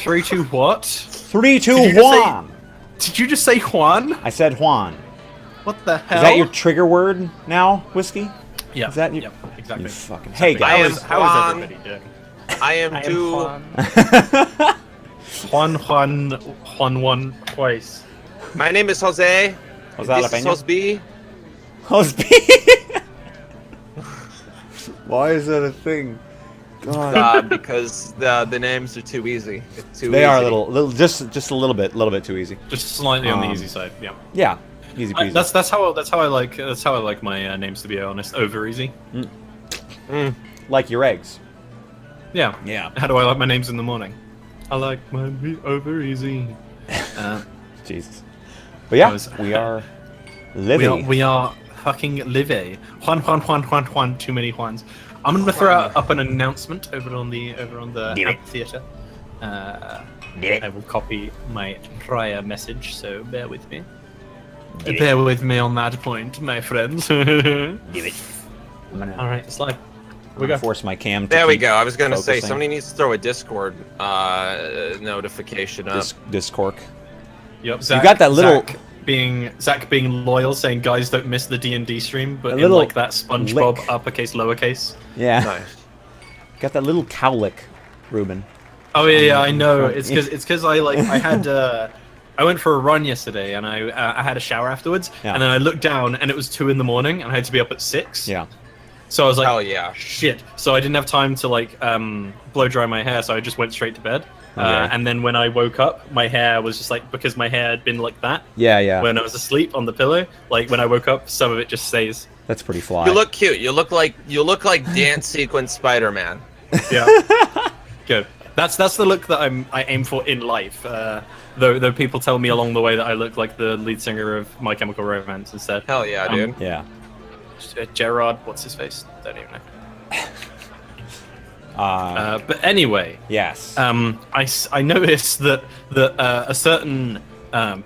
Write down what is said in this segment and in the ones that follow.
3-2 what? 3-2 Juan. Did you just say Juan? I said Juan. What the hell? Is that your trigger word now, Whiskey? Yeah. Is that your... Yep, exactly. You fucking... Hey, I am guys. How is everybody doing? I am too. Juan twice. My name is Jose. Jose This is Jalapeno? Jose. Why is that a thing? God. Because the names are too easy. It's too They easy. are a little just a little bit too easy. Just slightly on the easy side. Yeah. Yeah, easy peasy. That's how I like my names, to be honest. Over easy. Like your eggs. Yeah. Yeah. How do I like my names in the morning? I like mine over easy. Jesus. But yeah, was- we are living. We are fucking live. Juan. Too many Juans. I'm gonna throw up an announcement over on the theater. I will copy my prior message, so bear with me. Bear with me on that point, my friends. All right, it's like We got force my cam. To There we keep go. I was gonna say focusing. somebody needs to throw a Discord notification up. Discork. Yep, You got that little- Zach being loyal, saying guys don't miss the D&D stream, but A in little like that SpongeBob lick. uppercase lowercase. Yeah. Nice. Got that little cowlick, Ruben. Oh yeah, I know. It's because I had I went for a run yesterday and I had a shower afterwards, Yeah. and then I looked down and it was 2 in the morning and I had to be up at 6. Yeah. So I was like, Hell yeah. shit. So I didn't have time to like blow dry my hair, so I just went straight to bed. Okay. And then when I woke up, my hair was just like, because my hair had been like that Yeah. when I was asleep on the pillow. Like when I woke up, some of it just stays. That's pretty fly. You look cute. You look like dance sequence Spider-Man. Yeah. Good. That's the look that I aim for in life. Though people tell me along the way that I look like the lead singer of My Chemical Romance instead. Hell yeah, dude. Yeah. Gerard, what's his face? Don't even know. Uh, But anyway, yes. I noticed that a certain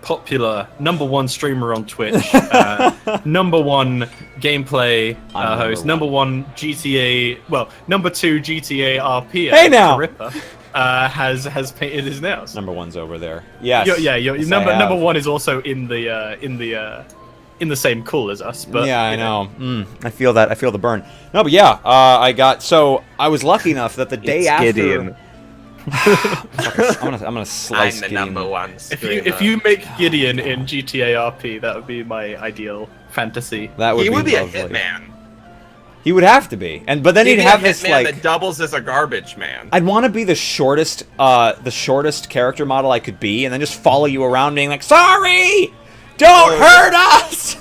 popular #1 streamer on Twitch, #1 gameplay I'm host, number #1 GTA, well, #2 GTA RP. Hey, now! Ripper, has painted his nails. Number 1's over there. Yes. Your Yes, number I have. #1 is also in the same cool as us. But yeah, I you know. I feel that. I feel the burn. No, but yeah, I was lucky enough that the day It's after. Gideon. I'm gonna slice I'm the Gideon. #1 If streamer. you make Gideon in GTA RP, that would be my ideal fantasy. That would He would be a lovely. hitman. He would have to be, but then he'd He'd have be a this hitman like. that doubles as a garbage man. I'd want to be the shortest character model I could be, and then just follow you around, being like, "Sorry, don't hurt us."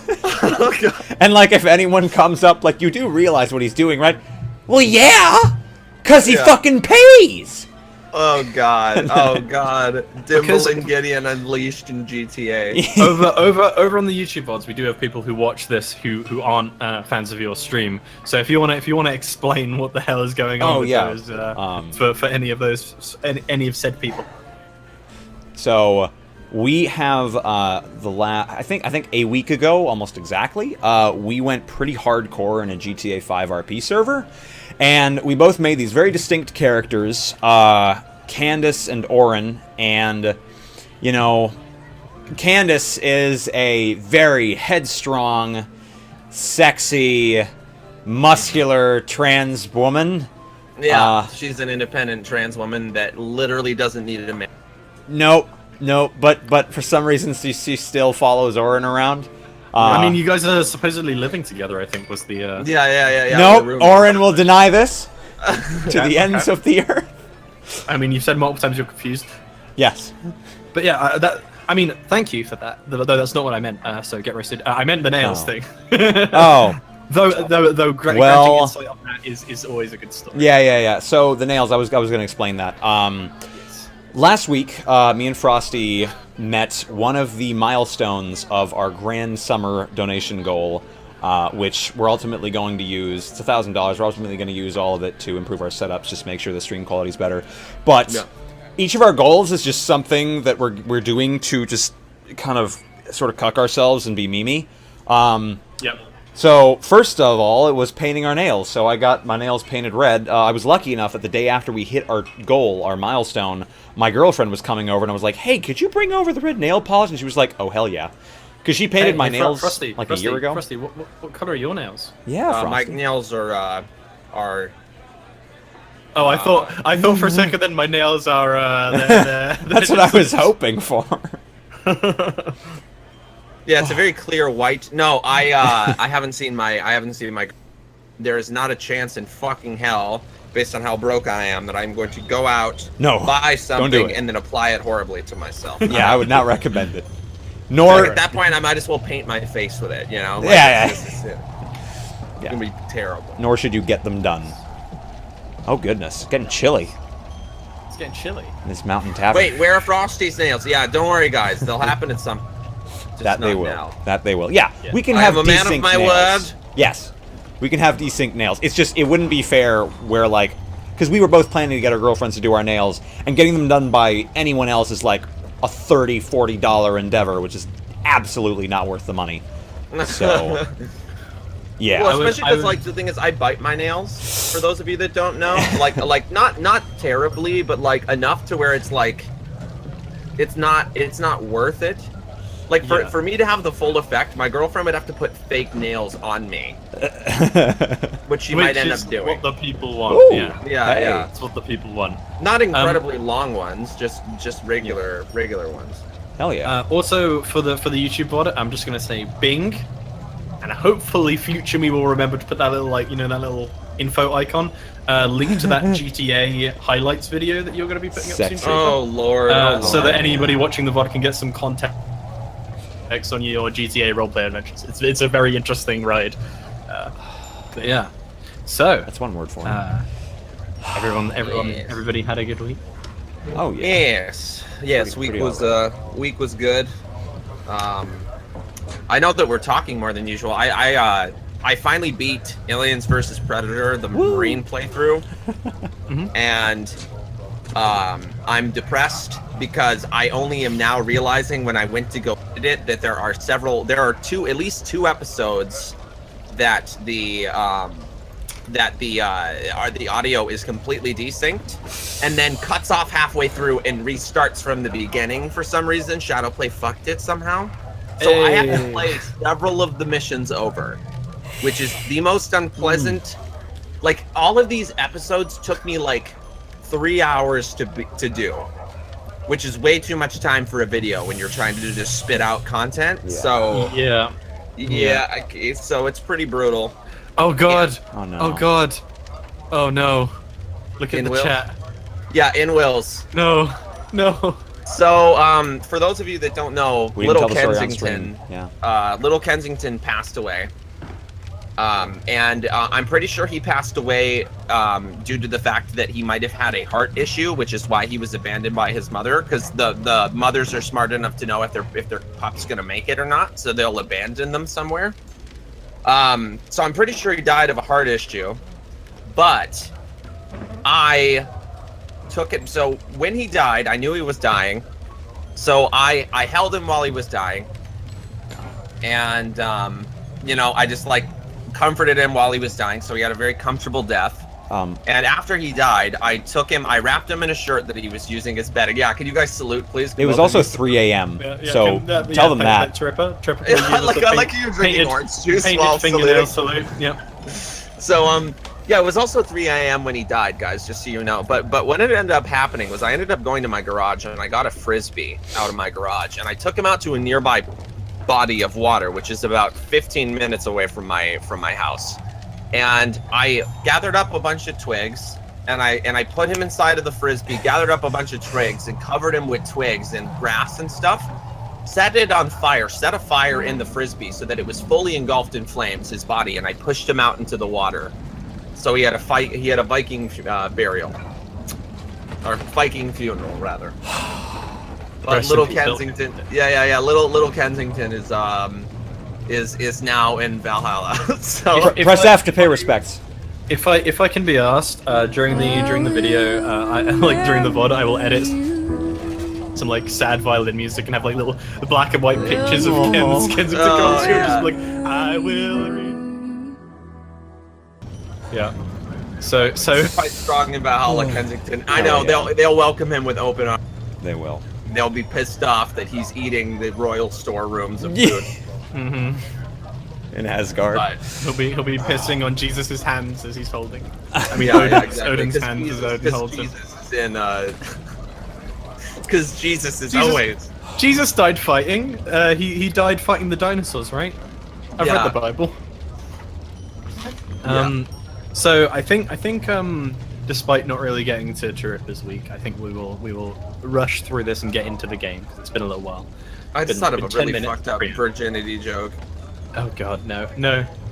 Oh, God. And like, if anyone comes up, like, you do realize what he's doing, right? Well, yeah, cause he Yeah. fucking pays. Oh god. Oh god. Because- Dimble and Gideon unleashed in GTA. over on the YouTube VODs, we do have people who watch this who aren't fans of your stream. So if you wanna explain what the hell is going on Oh, with yeah. those, for any of those any of said people. So we have I think a week ago, almost exactly, we went pretty hardcore in a GTA 5 RP server, and we both made these very distinct characters, Candace and Oren, and you know, Candace is a very headstrong, sexy, muscular trans woman. Yeah, she's an independent trans woman that literally doesn't need a man. Nope, but for some reason she still follows Oren around. I mean, you guys are supposedly living together. I think was the. Yeah. Nope, the room- Oren will deny this to the ends of the earth. I mean, you've said multiple times you're confused. Yes. But yeah, I mean, thank you for that. Though that's not what I meant. So get roasted. I meant the nails Oh. thing. Oh. Though granting Well- insight on that is always a good story. Yeah. So the nails, I was going to explain that. Yes. Last week, me and Frosty met one of the milestones of our grand summer donation goal, which we're ultimately going to use. It's $1,000. We're ultimately going to use all of it to improve our setups, just make sure the stream quality is better. But Yeah. each of our goals is just something that we're doing to just kind of sort of cuck ourselves and be Mimi. Yep. So, first of all, it was painting our nails. So I got my nails painted red. I was lucky enough that the day after we hit our goal, our milestone, my girlfriend was coming over, and I was like, hey, could you bring over the red nail polish? And she was like, oh, hell yeah. Because she painted my nails Frosty, a year ago. Frosty, what color are your nails? Yeah, my Frosty. nails are Oh, I thought for a second then my nails are. That's what I was hoping for. Yeah, it's a very clear white. No, I haven't seen my. There is not a chance in fucking hell, based on how broke I am, that I'm going to go out, buy something, and then apply it horribly to myself. Yeah, I would not recommend it. Nor like, at that point, I might as well paint my face with it. You know? Like, it's gonna be terrible. Nor should you get them done. Oh goodness, it's getting chilly. It's getting chilly. In this mountain tavern. Wait, where are Frosty's nails? Yeah, don't worry, guys. They'll happen at some. That they will. Now. That they will. Yeah, we can I have am a man of desynced my nails. word. Yes, we can have desynced nails. It's just, it wouldn't be fair where, like, because we were both planning to get our girlfriends to do our nails, and getting them done by anyone else is like a $30, $40 endeavor, which is absolutely not worth the money. So, yeah. Well, especially because, like, the thing is, I bite my nails. For those of you that don't know, like not terribly, but like enough to where it's like, it's not worth it. Like, for me to have the full effect, my girlfriend would have to put fake nails on me, which she might end up doing. What the people want. Ooh, yeah, yeah. That's what the people want. Not incredibly long ones, just regular ones. Hell yeah. Also, for the YouTube VOD, I'm just gonna say Bing, and hopefully future me will remember to put that little, like, that little info icon. Link to that GTA highlights video that you're gonna be putting up soon. Oh lord! So that anybody watching the VOD can get some context on your GTA roleplay adventures. It's a very interesting ride. But yeah. So That's one word for it. everybody had a good week. Oh yeah. Yes. Week was good. I know that we're talking more than usual. I finally beat Aliens vs Predator, the Marine playthrough, and I'm depressed because I only am now realizing when I went to go edit it that there are at least two episodes that the audio is completely desynced and then cuts off halfway through and restarts from the beginning for some reason. Shadowplay fucked it somehow. So I have to play several of the missions over, which is the most unpleasant. Like, all of these episodes took me like 3 hours to do, which is way too much time for a video when you're trying to just spit out content. Yeah. So yeah. So it's pretty brutal. Oh god. Yeah. Oh no. Oh god. Oh no. Look at the chat. Yeah, in Wills. No. So, for those of you that don't know, Little Kensington, Little Kensington passed away. And I'm pretty sure he passed away due to the fact that he might have had a heart issue, which is why he was abandoned by his mother, because the mothers are smart enough to know if their pup's gonna make it or not, so they'll abandon them somewhere. So I'm pretty sure he died of a heart issue, but I took it. So when he died, I knew he was dying, so I held him while he was dying, and I just like comforted him while he was dying, so he had a very comfortable death. And after he died, I took him, I wrapped him in a shirt that he was using as bedding. Yeah, can you guys salute, please? It was also 3 a.m. So tell them that. Tripper. I like you drinking orange juice while salute. Yep. So yeah, it was also 3 a.m. when he died, guys, just so you know. But what ended up happening was I ended up going to my garage and I got a frisbee out of my garage and I took him out to a nearby body of water, which is about 15 minutes away from my house. And I gathered up a bunch of twigs and I put him inside of the frisbee, gathered up a bunch of twigs and covered him with twigs and grass and stuff, set it on fire, set a fire in the frisbee so that it was fully engulfed in flames, his body, and I pushed him out into the water. So he had a Viking burial, or Viking funeral rather. But Little Kensington, Little Kensington is now in Valhalla. So press F to pay respects. If I can be asked during the video, during the VOD, I will edit some like sad violin music and have like little black and white pictures of Kensington going through, just like I will read. Yeah. So Quite strong in Valhalla, Kensington. I Oh, know yeah. they'll welcome him with open arms. They will. They'll be pissed off that he's eating the royal storerooms of Yeah. food. In Asgard. But he'll be pissing on Jesus's hands as he's holding. I mean, yeah, exactly. Odin's hands as Odin holds him. Jesus is in. Because Jesus is Jesus- always. Jesus died fighting. He died fighting the dinosaurs, right? I've Yeah. read the Bible. Yeah. So I think despite not really getting to it this week, I think we will rush through this and get into the game 'cause it's been a little while. I just Been- thought of been a 10 really minutes fucked up pre- virginity joke. Oh God, no.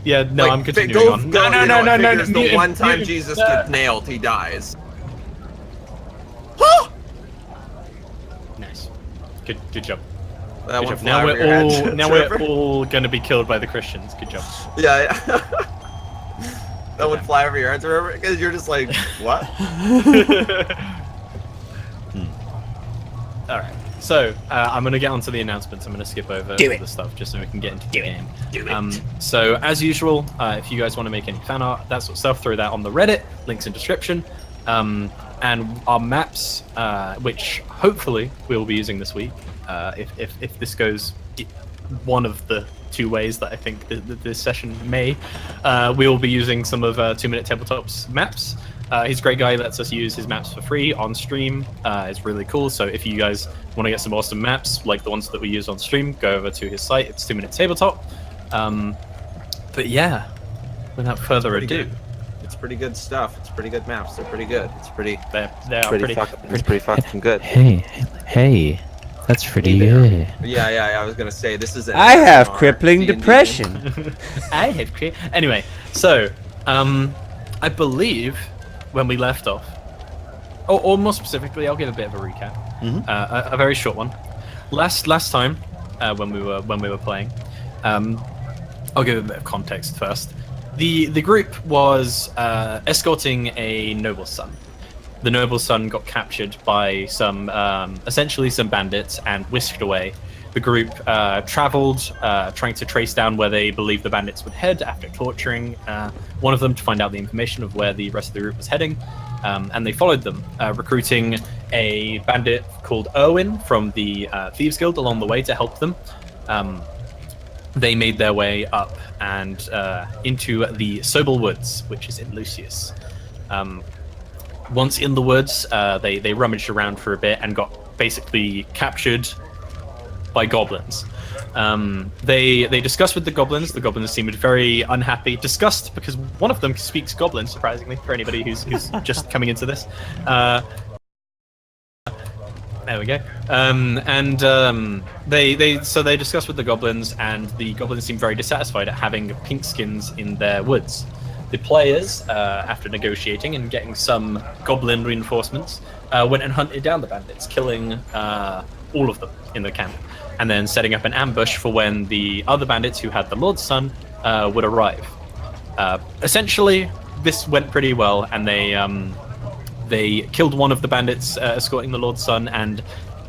Yeah, no, Like, I'm continuing on. No, No. The one time mutant, Jesus no. gets nailed, he dies. Nice. Good job. That Good one job. Now fly over your head, we're Trevor. all gonna be killed by the Christians. Good job. Yeah. That would fly over your head, Trevor, because you're just like, what? All right. So I'm going to get onto the announcements. I'm going to skip over the stuff just so we can get into the game. So as usual, if you guys want to make any fan art, that sort of stuff, throw that on the Reddit. Links in description. And our maps, which hopefully we will be using this week, if this goes one of the two ways that I think this session may, we will be using some of 2 Minute Tabletop's maps. He's a great guy, lets us use his maps for free on stream. It's really cool. So if you guys want to get some awesome maps like the ones that we use on stream, go over to his site. It's 2 Minute Tabletop. But yeah, without further ado, It's pretty good stuff. It's pretty good maps. They're pretty good. It's pretty. they are pretty It's pretty fucking good. Hey, that's pretty good. Yeah. I was gonna say this is. I have crippling depression. I have anyway. So I believe when we left off, or more specifically, I'll give a bit of a recap. A very short one. Last time when we were playing, I'll give a bit of context first. The group was escorting a noble's son. The noble's son got captured by some essentially some bandits and whisked away. The group traveled, trying to trace down where they believed the bandits would head after torturing one of them to find out the information of where the rest of the group was heading. And they followed them, recruiting a bandit called Erwin from the Thieves Guild along the way to help them. They made their way up and into the Sobel Woods, which is in Lucius. Once in the woods, they rummaged around for a bit and got basically captured by goblins. They discussed with the goblins. The goblins seemed very unhappy. Disgust because one of them speaks goblin, surprisingly, for anybody who's just coming into this. There we go. They discussed with the goblins, and the goblins seemed very dissatisfied at having pink skins in their woods. The players, after negotiating and getting some goblin reinforcements, went and hunted down the bandits, killing all of them in the camp, and then setting up an ambush for when the other bandits who had the Lord's Son would arrive. Essentially, this went pretty well, and they killed one of the bandits escorting the Lord's Son and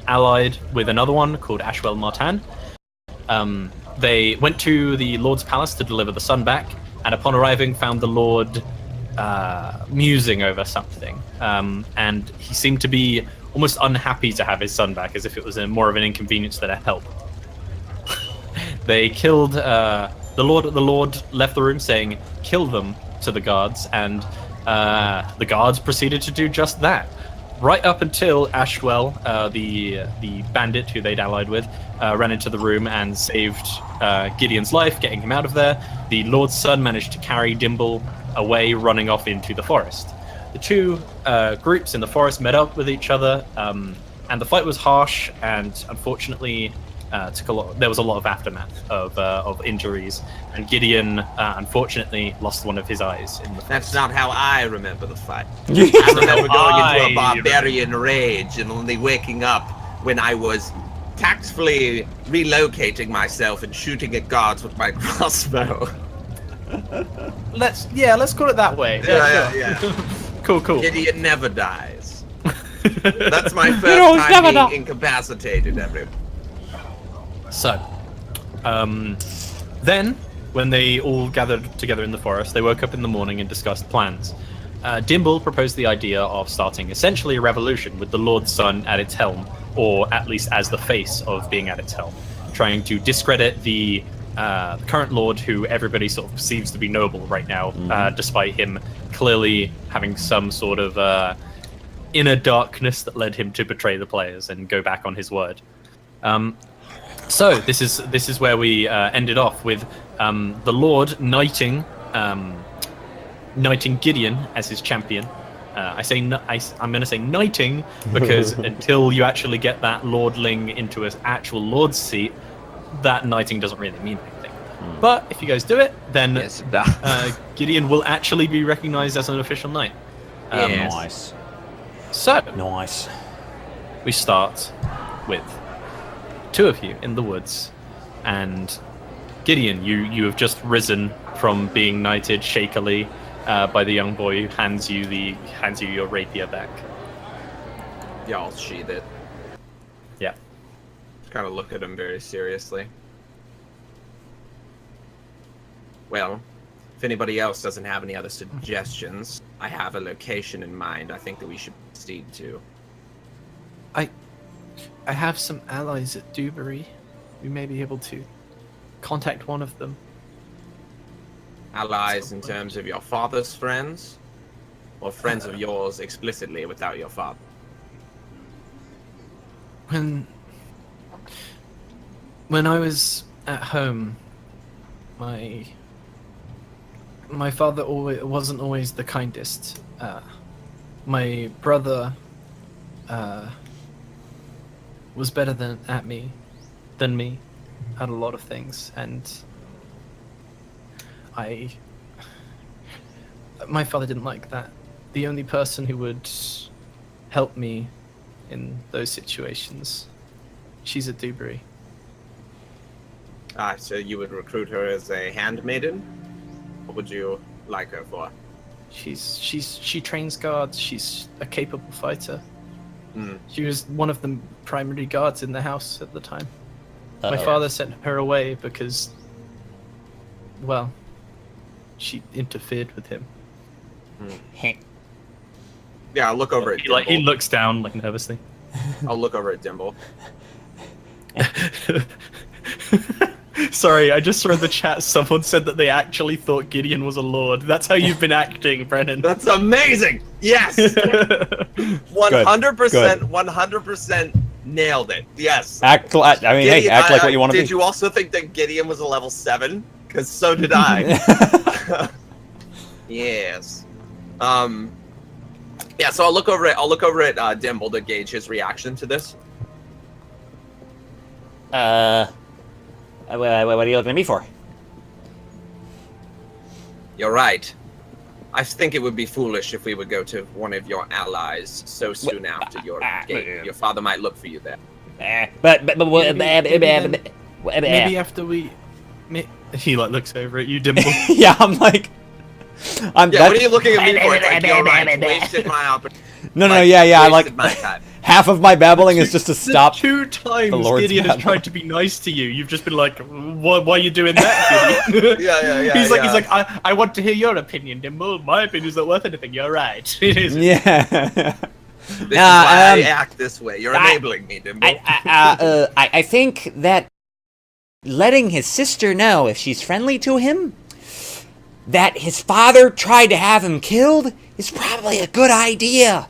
allied with another one called Ashwell Martan. They went to the Lord's palace to deliver the son back, and upon arriving found the Lord musing over something. And he seemed to be almost unhappy to have his son back, as if it was more of an inconvenience than a help. They killed the Lord. The Lord left the room saying, "Kill them," to the guards, and the guards proceeded to do just that. Right up until Ashwell, the bandit who they'd allied with, ran into the room and saved Gideon's life, getting him out of there. The Lord's Son managed to carry Dimble away, running off into the forest. The two groups in the forest met up with each other, and the fight was harsh, and unfortunately there was a lot of aftermath of injuries, and Gideon unfortunately lost one of his eyes in the fight. That's not how I remember the fight. I remember going into a barbarian rage and only waking up when I was tactfully relocating myself and shooting at guards with my crossbow. Let's call it that way. Yeah. Cool. Gideon never dies. That's my first time being incapacitated, everyone. So, then when they all gathered together in the forest, they woke up in the morning and discussed plans. Dimble proposed the idea of starting essentially a revolution with the Lord's son at its helm, or at least as the face of being at its helm, trying to discredit the current Lord, who everybody sort of perceives to be noble right now, despite him clearly having some sort of inner darkness that led him to betray the players and go back on his word. So this is where we ended off with the Lord knighting Gideon as his champion. I'm going to say knighting because until you actually get that lordling into an actual lord's seat, that knighting doesn't really mean anything. But if you guys do it, then Yes, it does. Gideon will actually be recognized as an official knight. Yes. Nice. So Nice. we start with two of you in the woods, and Gideon, you have just risen from being knighted shakily by the young boy who hands you your rapier back. Yeah, I'll sheath it. Yeah. Kind of look at him very seriously. Well, if anybody else doesn't have any other suggestions, I have a location in mind I think that we should proceed to. I have some allies at Dewberry. We may be able to contact one of them. Allies in terms of your father's friends? Or friends of yours explicitly without your father? When I was at home, my father wasn't always the kindest. My brother was better than me at a lot of things, and my father didn't like that. The only person who would help me in those situations, she's at Dewberry. Ah, so you would recruit her as a handmaiden? What would you like her for? She trains guards. She's a capable fighter. Hmm. She was one of the primary guards in the house at the time. My Uh-oh. father sent her away because, well, she interfered with him. Yeah, I'll look over at Dimble. He looks down like nervously. I'll look over at Dimble. Sorry, I just saw in the chat someone said that they actually thought Gideon was a lord. That's how you've been acting, Brennan. That's amazing! Yes! 100%, 100% nailed it. Yes. Act like what you want to be. Did you also think that Gideon was a level 7? Because so did I. Yes. Yeah, so I'll look over at Dimble to gauge his reaction to this. What are you looking at me for? You're right. I think it would be foolish if we would go to one of your allies so soon after your gate. Your father might look for you there. Maybe after we... He looks over at you, Dimple. Yeah, I'm like... What are you looking at me for? It's like, you're right, wasted my opportunity. No, I like... My time. Half of my babbling is just to stop. 2 times the Lord's Gideon has battle. tried to be nice to you. You've just been like, why are you doing that, Gideon? Yeah. He's like, I want to hear your opinion, Dimble. My opinion's not worth anything. You're right. It is. Yeah. This is why I act this way. You're enabling me, Dimble. I think that letting his sister know, if she's friendly to him, that his father tried to have him killed is probably a good idea.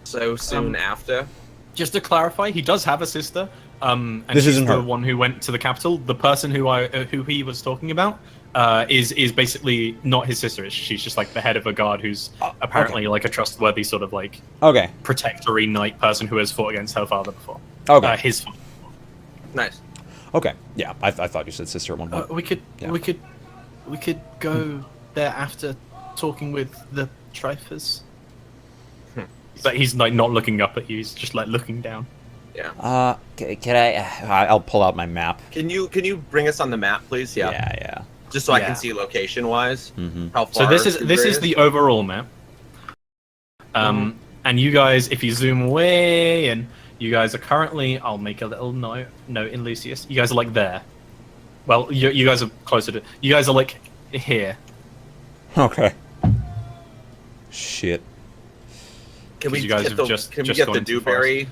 So soon after? Just to clarify, he does have a sister. And This she's isn't the her. one who went to the capital. The person who he was talking about is basically not his sister. She's just like the head of a guard who's apparently like a trustworthy sort of like protectory knight person who has fought against her father before. Okay. His father. Nice. Okay. Yeah, I thought you said sister at one point. We could go there after talking with the Trifers. But he's like not looking up at you. He's just like looking down. Yeah. Can I? I'll pull out my map. Can you bring us on the map, please? Yeah. Just so I can see location wise. Mm-hmm. How far? So this is the overall map. And you guys, if you zoom way in, you guys are currently. I'll make a little note in Lucius. You guys are like there. Well, you guys are closer to. You guys are like here. Okay. Shit. Can we You guys get have the just Can we get the gone too Dewberry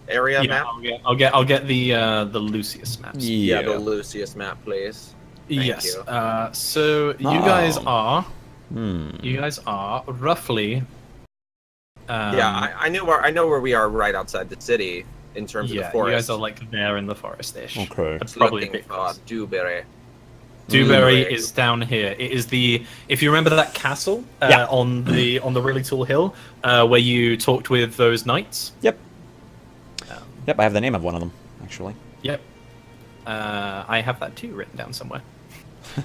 area Yeah, map? I'll get the Lucius maps. Yeah, the Lucius map, please. Thank Yes. you. So you guys are. You guys are roughly. Yeah, I know where we are right outside the city in terms of the forest. You guys are like there in the forest-ish. Okay. That's probably a looking bit for close. Dewberry. Dewberry is down here. It is if you remember that castle on the really tall hill where you talked with those knights. Yep. Yep, I have the name of one of them, actually. Yep. I have that too written down somewhere.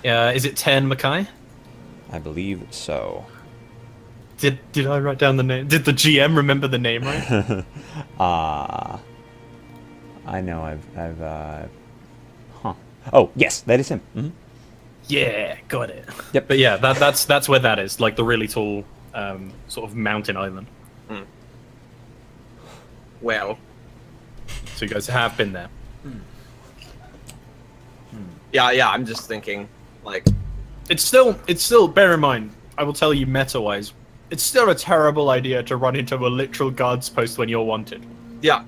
Is it 10 Mackay? I believe so. Did I write down the name? Did the GM remember the name right? I know huh. Oh, yes, that is him. Mm-hmm. Yeah, got it. Yep. But yeah, that's where that is, like the really tall sort of mountain island. Well, so you guys have been there. yeah. I'm just thinking, like, It's still. Bear in mind, I will tell you meta-wise, it's still a terrible idea to run into a literal guard's post when you're wanted. yeah.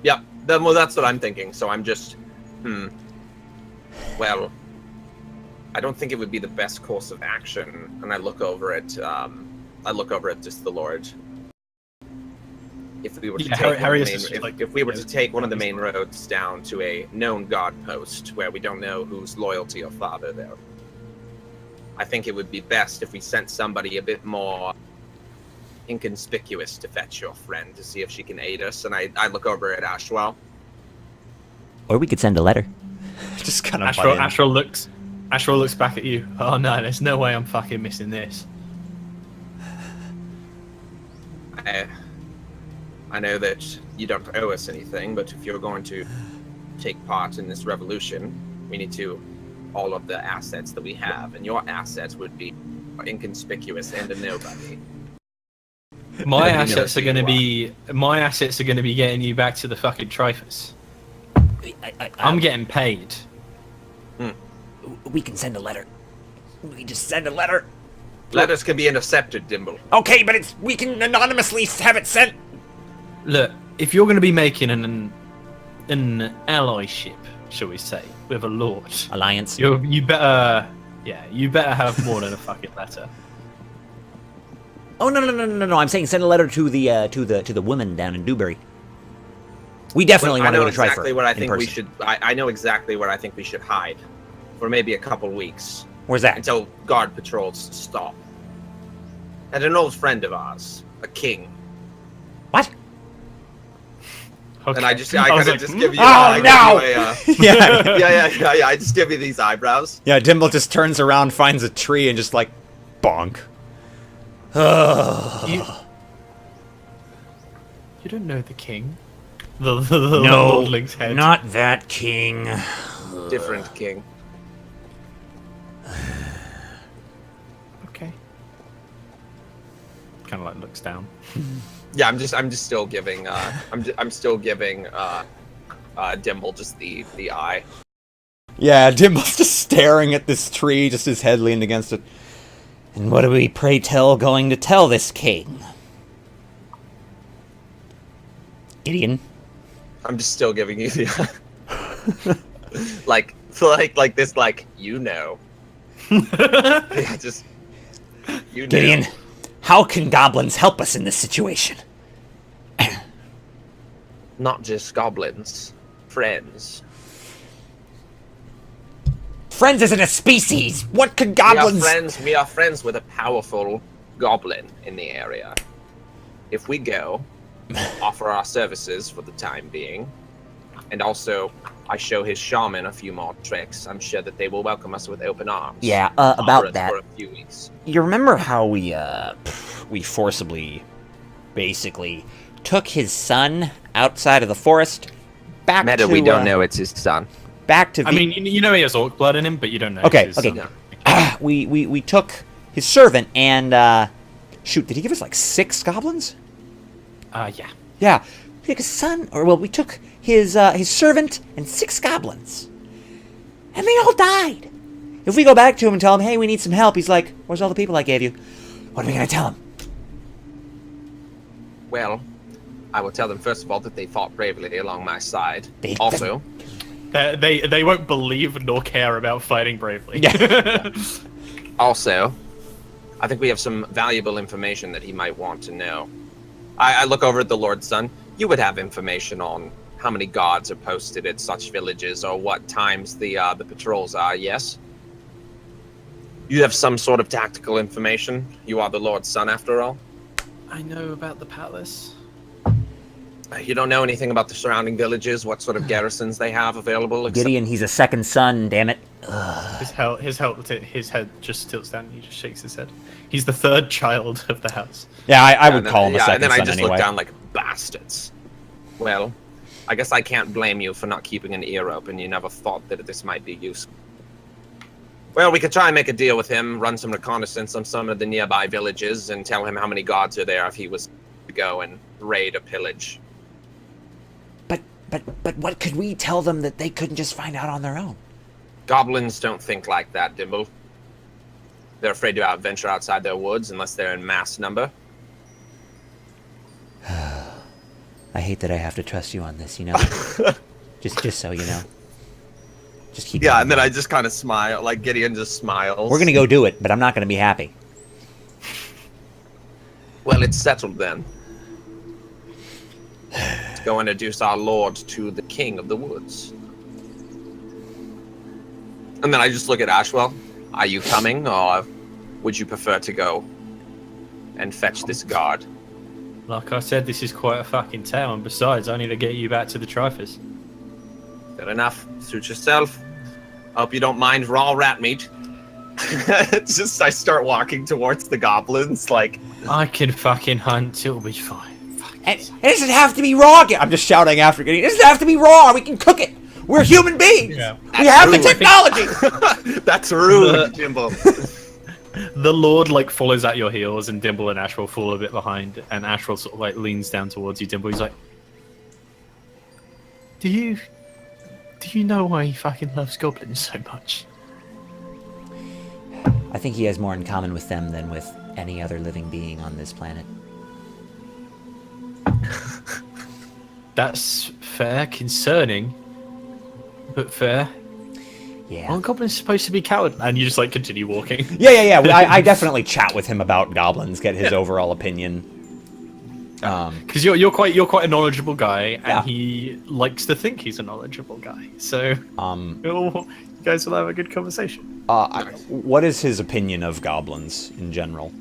Well, that's what I'm thinking. So I'm just, Well, I don't think it would be the best course of action. And I look over at just the Lord. If we were to take if we were to take one of the main roads down to a known guard post where we don't know whose loyalty or father there, I think it would be best if we sent somebody a bit more inconspicuous to fetch your friend to see if she can aid us. And I look over at Ashwell. Or we could send a letter. Just kind of Ashwell looks back at you. Oh no, there's no way I'm fucking missing this. I know that you don't owe us anything, but if you're going to take part in this revolution, we need to all of the assets that we have, and your assets would be inconspicuous and a nobody. My assets are going to be getting you back to the fucking Trifus. I'm getting paid. We can send a letter. We just send a letter. Letters can be intercepted, Dimble. Okay, but we can anonymously have it sent. Look, if you're going to be making an allyship, shall we say, with a lord, Alliance. you better have more than a fucking letter. Oh no! I'm saying send a letter to the woman down in Dewberry. We definitely want to go to Trifer. I know exactly where I think we should hide for maybe a couple weeks. Where's that? Until guard patrols stop. And an old friend of ours, a king. What? Okay. And I just give you. Oh no! Yeah. I just give you these eyebrows. Yeah, Dimble just turns around, finds a tree, and just like, bonk. You don't know the king? The No, lordling's head. not that king. Different king. Okay. Kind of like looks down. Yeah, I'm just still giving. I'm still giving. Dimble just the eye. Yeah, Dimble's just staring at this tree, just his head leaned against it. And what are we, pray tell, going to tell this king? Gideon? I'm just still giving you the like this, like, you know. Yeah, just you know. Gideon, how can goblins help us in this situation? Not just goblins, friends. Friends isn't a species. What could goblins? We are friends with a powerful goblin in the area. If we go, offer our services for the time being, and also I show his shaman a few more tricks, I'm sure that they will welcome us with open arms. Yeah, Offer about us that. for a few weeks. You remember how we forcibly, basically, took his son outside of the forest, back Meta, to... we don't know it's his son. Back to... I mean, you know he has orc blood in him, but you don't know. Okay, his, okay. We took his servant and, shoot, did he give us like 6 goblins? Yeah. Yeah. We took his son, we took his servant and 6 goblins. And they all died. If we go back to him and tell him, hey, we need some help, he's like, where's all the people I gave you? What are we going to tell him? Well, I will tell them first of all that they fought bravely along my side. They They won't believe nor care about fighting bravely. Yeah. Also, I think we have some valuable information that he might want to know. I look over at the Lord's Son. You would have information on how many guards are posted at such villages or what times the patrols are, yes? You have some sort of tactical information? You are the Lord's Son, after all? I know about the palace. You don't know anything about the surrounding villages, what sort of garrisons they have available? Gideon, he's a second son, damn it. His head just tilts down and he just shakes his head. He's the third child of the house. Yeah, I would call him a second and then I son just anyway. look down like, bastards. Well, I guess I can't blame you for not keeping an ear open. You never thought that this might be useful. Well, we could try and make a deal with him, run some reconnaissance on some of the nearby villages, and tell him how many guards are there if he was to go and raid or pillage. But what could we tell them that they couldn't just find out on their own? Goblins don't think like that, Dimble. They're afraid to venture outside their woods unless they're in mass number. I hate that I have to trust you on this, you know? just so you know. Just keep Yeah, going. and then I just kind of smile, like Gideon just smiles. We're gonna go do it, but I'm not gonna be happy. Well, it's settled then. Let's go introduce our lord to the king of the woods. And then I just look at Ashwell. Are you coming, or would you prefer to go and fetch this guard? Like I said, this is quite a fucking town. Besides, I need to get you back to the Trifers. Fair enough. Suit yourself. Hope you don't mind raw rat meat. It's just I start walking towards the goblins, like... I can fucking hunt. It'll be fine. And it doesn't have to be raw. I'm just shouting after Gideon. It doesn't have to be raw. We can cook it. We're human beings. Yeah. We have the rude. technology. That's rude, Jimbo. The Lord like follows at your heels, and Dimble and Ash will fall a bit behind. And Ash will sort of like leans down towards you. Dimble, he's like, "Do you know why he fucking loves goblins so much?" I think he has more in common with them than with any other living being on this planet. That's fair, concerning, but fair. Yeah. Aren't goblins supposed to be coward? And you just like continue walking. Yeah. I definitely chat with him about goblins, get his overall opinion. Because you're quite a knowledgeable guy, Yeah. and he likes to think he's a knowledgeable guy. So you guys will have a good conversation. What is his opinion of goblins in general?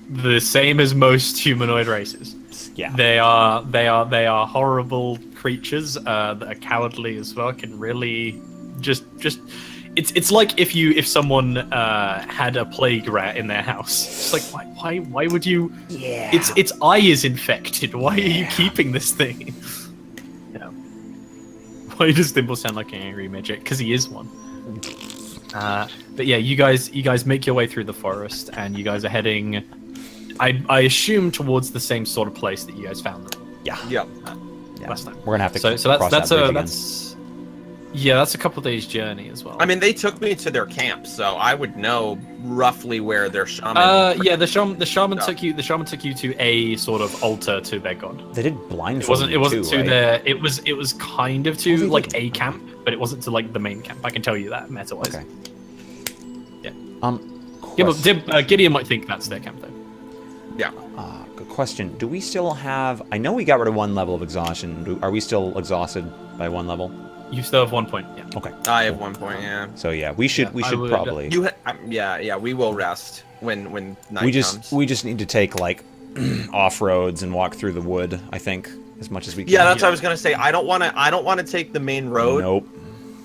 The same as most humanoid races. Yeah. They are horrible creatures that are cowardly as well. Can really just it's like if someone had a plague rat in their house. It's like why would you? Yeah. Its eye is infected. Why are you keeping this thing? Yeah. Why does Dimple sound like an angry midget? Because he is one. But yeah, you guys make your way through the forest, and you guys are heading. I assume towards the same sort of place that you guys found them. Yep. Yeah. Last time. We're gonna have to So cross that's that bridge that's a couple days journey as well. I mean, they took me to their camp, so I would know roughly where their shaman... Yeah, the shaman took you to a sort of altar to their god. They did blindfold. It wasn't too, to right? their. It was kind of to like a camp, but it wasn't to like the main camp. I can tell you that meta-wise. Okay. Yeah. Gideon might think that's their camp though. Yeah. Good question. Do we still have... I know we got rid of one level of exhaustion. Are we still exhausted by one level? You still have 1 point. Yeah. Okay. I have 1 point, yeah. So yeah, we should I would- probably... We will rest when night we comes. just need to take like off roads and walk through the wood, I think, as much as we can. Yeah, that's what I was gonna say. I don't want to take the main road Nope.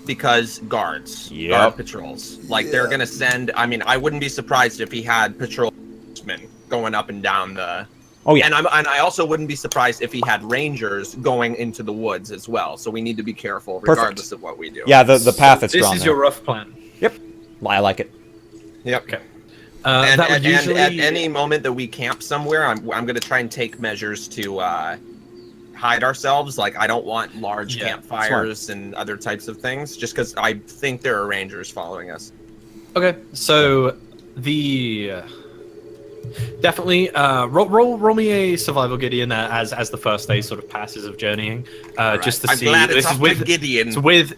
because guards, Yep. guard patrols. Like they're gonna send. I mean, I wouldn't be surprised if he had patrolmen going up and down the. Oh yeah. And I also wouldn't be surprised if he had rangers going into the woods as well. So we need to be careful regardless of what we do. Yeah, the path that's This drawn is there. your rough plan. Yep. I like it. Yep. Okay. And, That would usually... and at any moment that we camp somewhere, I'm going to try and take measures to hide ourselves. Like, I don't want large Yeah, campfires and other types of things, just because I think there are rangers following us. Okay, so definitely roll me a survival Gideon as the first day sort of passes of journeying, just to I'm see. glad it's This up is to with Gideon.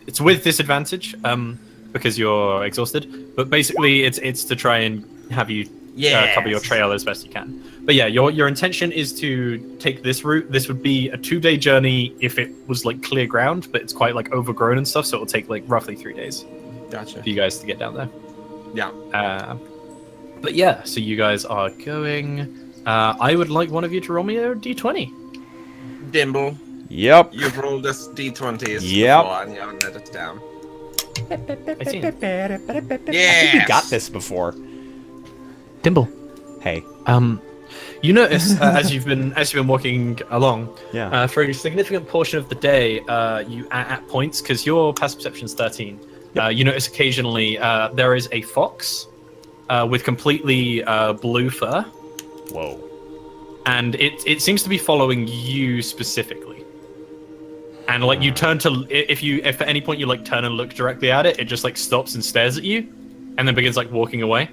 it's with disadvantage, because you're exhausted. But basically, it's to try and have you cover your trail as best you can. But yeah, your intention is to take this route. This would be a 2-day journey if it was like clear ground, but it's quite like overgrown and stuff, so it'll take like roughly 3 days Gotcha. for you guys to get down there. Yeah. But yeah, so you guys are going. I would like one of you to roll me a d20. Dimble, Yep. you've rolled us d20s Yep. before, and you'll let it down. 18. Yeah. I think we got this before. Dimble. Hey. You notice as you've been walking along, Yeah. for a significant portion of the day, you at points because your passive perception is 13. You notice occasionally there is a fox with completely blue fur, Whoa. and it seems to be following you specifically. And like you turn to if at any point you like turn and look directly at it, it just like stops and stares at you, and then begins like walking away.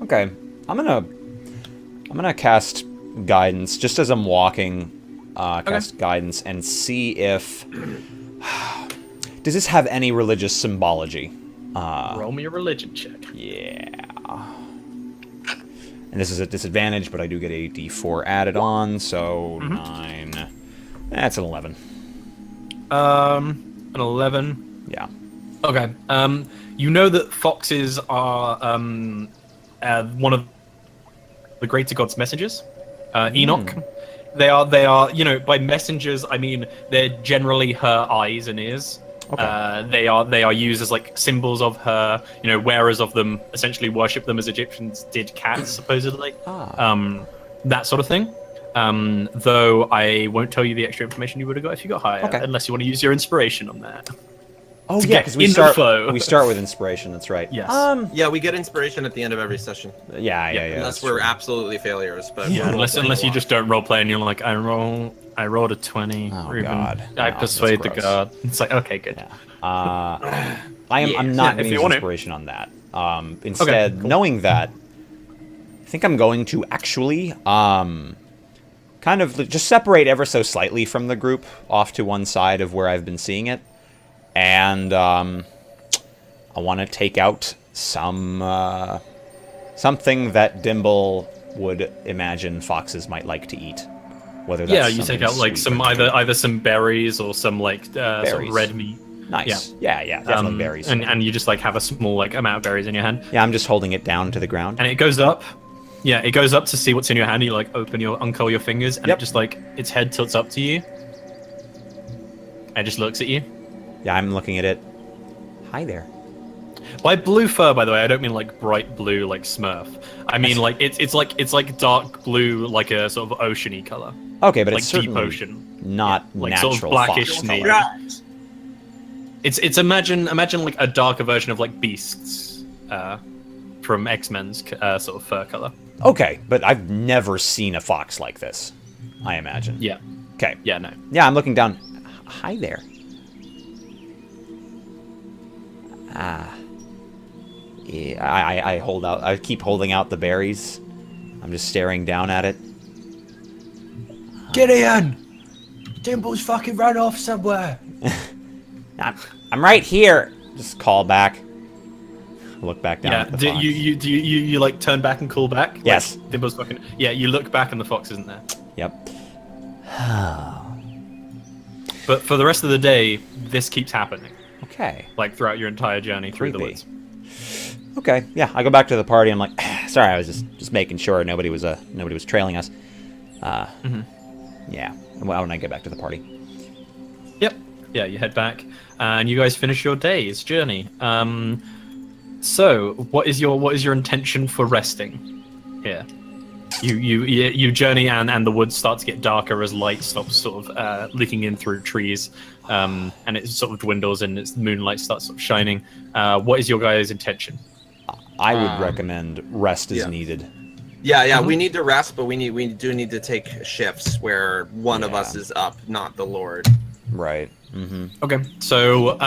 Okay. I'm gonna cast guidance just as I'm walking. Cast guidance and see if does this have any religious symbology? Roll me a religion check. Yeah. And this is a disadvantage, but I do get a d4 added on, so 9. That's an 11. An 11. Yeah. Okay. You know that foxes are one of the greater god's messengers. Enoch. They are. You know, by messengers, I mean they're generally her eyes and ears. Okay. They are used as like symbols of her. You know, wearers of them essentially worship them as Egyptians did cats, supposedly. That sort of thing. Though I won't tell you the extra information you would have got if you got higher, unless you want to use your inspiration on that. Oh To yeah, get because we in the start flow. we start with inspiration. That's right. Yes. Yeah, we get inspiration at the end of every session. Yeah. Unless that's we're true. absolutely failures. But Yeah, we're unless role-playing you a just lot. don't roleplay and you're like, I rolled a 20. Oh, Ruben. God. I No, persuade that's the gross. god. It's like, okay, good. I'm not Yeah, going if to you use want it. inspiration on that. Instead, cool. knowing that, I think I'm going to actually kind of just separate ever so slightly from the group off to one side of where I've been seeing it, and I want to take out something that Dimble would imagine foxes might like to eat. Whether that's You take something out like sweet some or bitter. either some berries or some like sort of Berries. red meat. Nice. Yeah, definitely berries. And you just like have a small like amount of berries in your hand, Yeah, I'm just holding it down to the ground. and it goes up. Yeah, it goes up to see what's in your hand. You like uncurl your fingers, and Yep. it just like its head tilts up to you. And it just looks at you. Yeah, I'm looking at it. Hi there. By blue fur, by the way, I don't mean like bright blue like Smurf. I mean like it's like dark blue, like a sort of oceany color, Okay, but like it's deep certainly ocean, not like natural sort of blackish fox snake. color. It's imagine like a darker version of like Beasts, from X-Men's sort of fur color. Okay, but I've never seen a fox like this, I imagine. Yeah, Okay. yeah, no. Yeah, I'm looking down. Hi there. Yeah, I hold out. I keep holding out the berries. I'm just staring down at it. Gideon! Dimble's fucking run off somewhere. I'm right here. Just call back. Look back down Yeah, at the do fox. you like turn back and call back? Yes. Like, Dimbo's fucking. Yeah, you look back and the fox isn't there. Yep. But for the rest of the day, this keeps happening. Okay. Like throughout your entire journey through the Creepy. woods. Okay. Yeah, I go back to the party. I'm like, sorry, I was just making sure nobody was trailing us. Yeah. Why don't I get back to the party? Yep. Yeah, you head back, and you guys finish your day's journey. So, what is your intention for resting here? You journey, and the woods start to get darker as light stops sort of leaking in through trees, and it sort of dwindles, and its moonlight starts sort of shining. What is your guys' intention? I would recommend rest as yeah. needed. Yeah. We need to rest, but we do need to take shifts where one of us is up, not the Lord. Right. Mm-hmm. Okay, so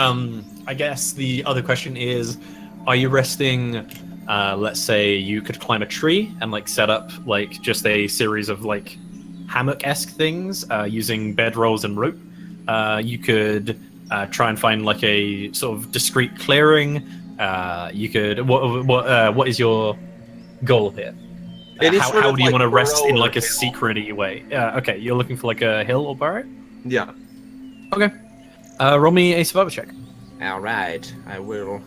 I guess the other question is, are you resting? Let's say you could climb a tree and like set up like just a series of like hammock-esque things using bedrolls and rope. You could try and find like a sort of discreet clearing. You could. What is your goal here? How do you want to rest in like a secret-y way? Okay, you're looking for like a hill or burrow. Yeah. Okay. Roll me a survival check. All right, I will.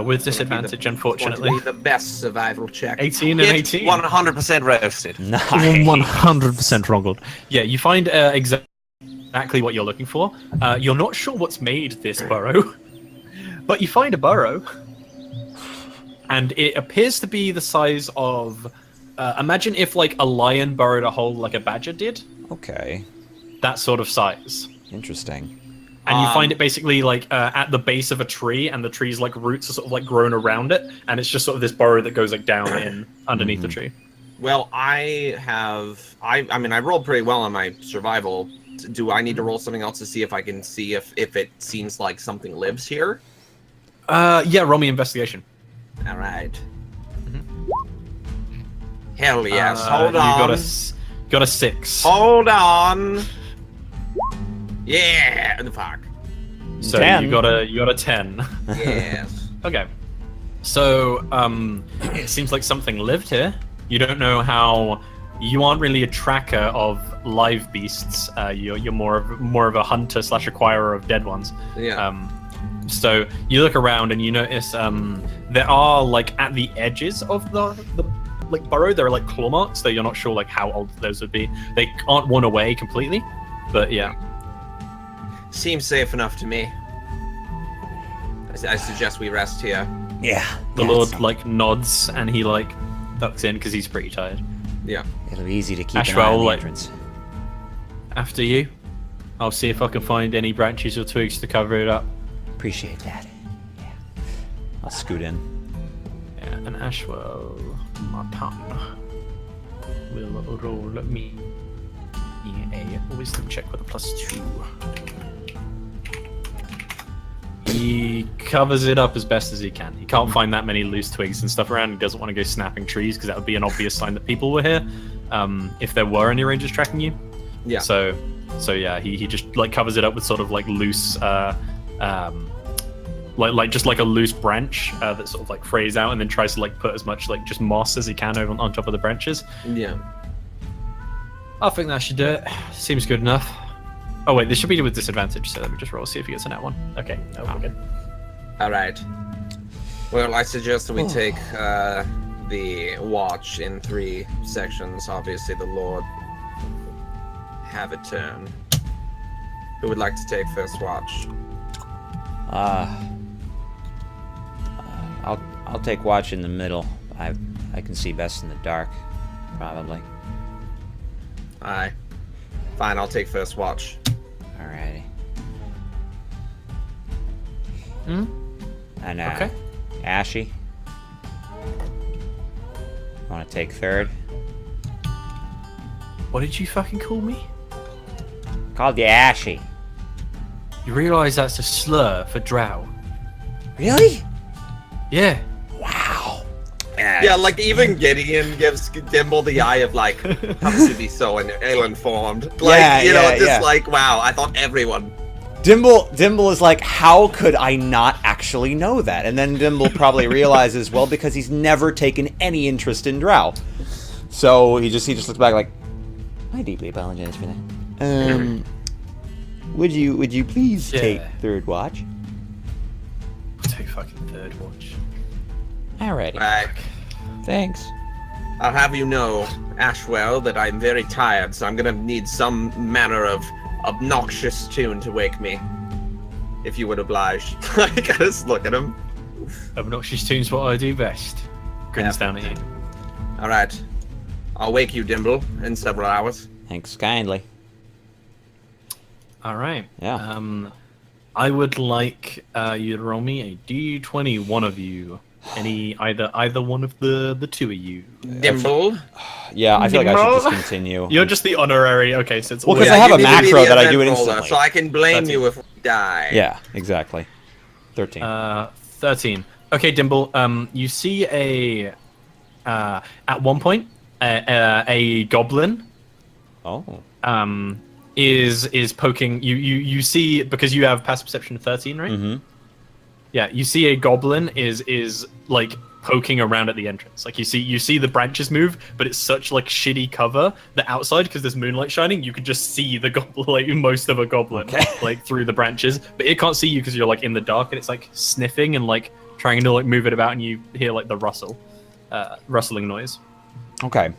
With disadvantage, unfortunately. Going to be the best survival check. 18 and 18. 100% roasted. Nice. 100% wrong. Yeah, you find exactly what you're looking for. You're not sure what's made this burrow, but you find a burrow, and it appears to be the size of. Imagine if like a lion burrowed a hole like a badger did. Okay. That sort of size. Interesting. And you find it basically like at the base of a tree, and the tree's like roots are sort of like grown around it, and it's just sort of this burrow that goes like down in underneath the tree. Well, I mean, I rolled pretty well on my survival. Do I need to roll something else to see if I can see if it seems like something lives here? Yeah, roll me investigation. All right. Hell yes. Hold you on. Got a 6. Hold on. Yeah. The fuck. So 10. you got a 10. Yes. Okay. So it seems like something lived here. You don't know how. You aren't really a tracker of live beasts. You're more of a hunter / acquirer of dead ones. Yeah. So you look around and you notice there are like at the edges of the like burrow, there are like claw marks, though you're not sure like how old those would be. They aren't worn away completely, but yeah. Seems safe enough to me. I suggest we rest here. Yeah. The Lord like nods and he like ducks in because he's pretty tired. Yeah. It'll be easy to keep an eye Ashwell, on the like- entrance. After you, I'll see if I can find any branches or twigs to cover it up. Appreciate that. I'll scoot in. Yeah, and Ashwell, my partner, will roll me a wisdom check with a +2. He covers it up as best as he can. He can't find that many loose twigs and stuff around. He doesn't want to go snapping trees because that would be an obvious sign that people were here. If there were any rangers tracking you. Yeah. So yeah, he just like covers it up with sort of like loose, like just like a loose branch that sort of like frays out, and then tries to like put as much like just moss as he can over on top of the branches. Yeah. I think that should do it. Seems good enough. Oh wait, this should be with disadvantage, so let me just roll, see if he gets a nat one. Okay, no, we're good. All right. Well, I suggest that we take the watch in 3 sections. Obviously, the Lord have a turn. Who would like to take first watch? I'll take watch in the middle. I can see best in the dark, probably. Aye. Fine, I'll take first watch. Alrighty. And Okay. Ashy. Want to take third? What did you fucking call me? Called you Ashy. You realise that's a slur for drow? Really? Yeah. Wow. Yeah, like even Gideon gives Dimble the eye of like, how to be so ill-informed. Like, Yeah, you know, yeah, just yeah. like, wow, I thought everyone. Dimble is like, how could I not actually know that? And then Dimble probably realizes, well, because he's never taken any interest in Drow. So he just looks back like, I deeply apologize for that. Would you please Yeah. take third watch? I'll take fucking third watch. Alrighty. Right. Thanks. I'll have you know, Ashwell, that I'm very tired, so I'm gonna need some manner of obnoxious tune to wake me. If you would oblige. I gotta just look at him. Obnoxious tunes what I do best. Grins down at you. Alright. I'll wake you, Dimble, in several hours. Thanks kindly. Alright. Yeah. I would like you to roll me a d20, one of you. Either one of the two of you? Dimple. Yeah, I feel like I should Nimble? just continue. You're just the honorary. Okay, so it's Well, 'cause always- I have you a need to be macro the that I do event it roller, instantly. so I can blame 13. you if we die. Yeah, exactly. 13. 13. Okay, Dimble. You see at one point a goblin Oh. is poking you see, because you have passive perception 13, right? Mm-hmm. Yeah, you see a goblin is like poking around at the entrance. Like you see the branches move, but it's such like shitty cover that outside, because there's moonlight shining, you can just see the goblin, like most of a goblin, like through the branches. But it can't see you because you're like in the dark, and it's like sniffing and like trying to like move it about, and you hear like the rustling noise. Okay.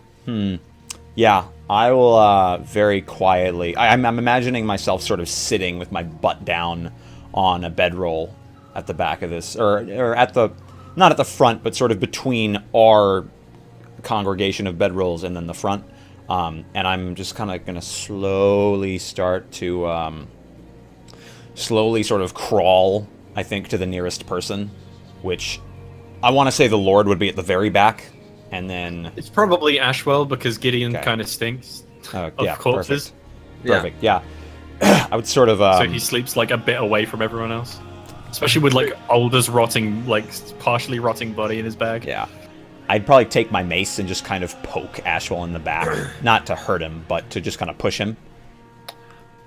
Yeah, I will very quietly. I'm imagining myself sort of sitting with my butt down on a bedroll at the back of this, or at the, not at the front, but sort of between our congregation of bedrolls and then the front. And I'm just kind of gonna slowly start to slowly sort of crawl, I think, to the nearest person, which I want to say the Lord would be at the very back, and then It's probably Ashwell, because Gideon Okay. kind of stinks of yeah, corpses. perfect. Yeah. I would sort of So he sleeps like a bit away from everyone else, especially with like Alder's rotting, like partially rotting body in his bag. yeah. I'd probably take my mace and just kind of poke Ashwell in the back, not to hurt him, but to just kind of push him.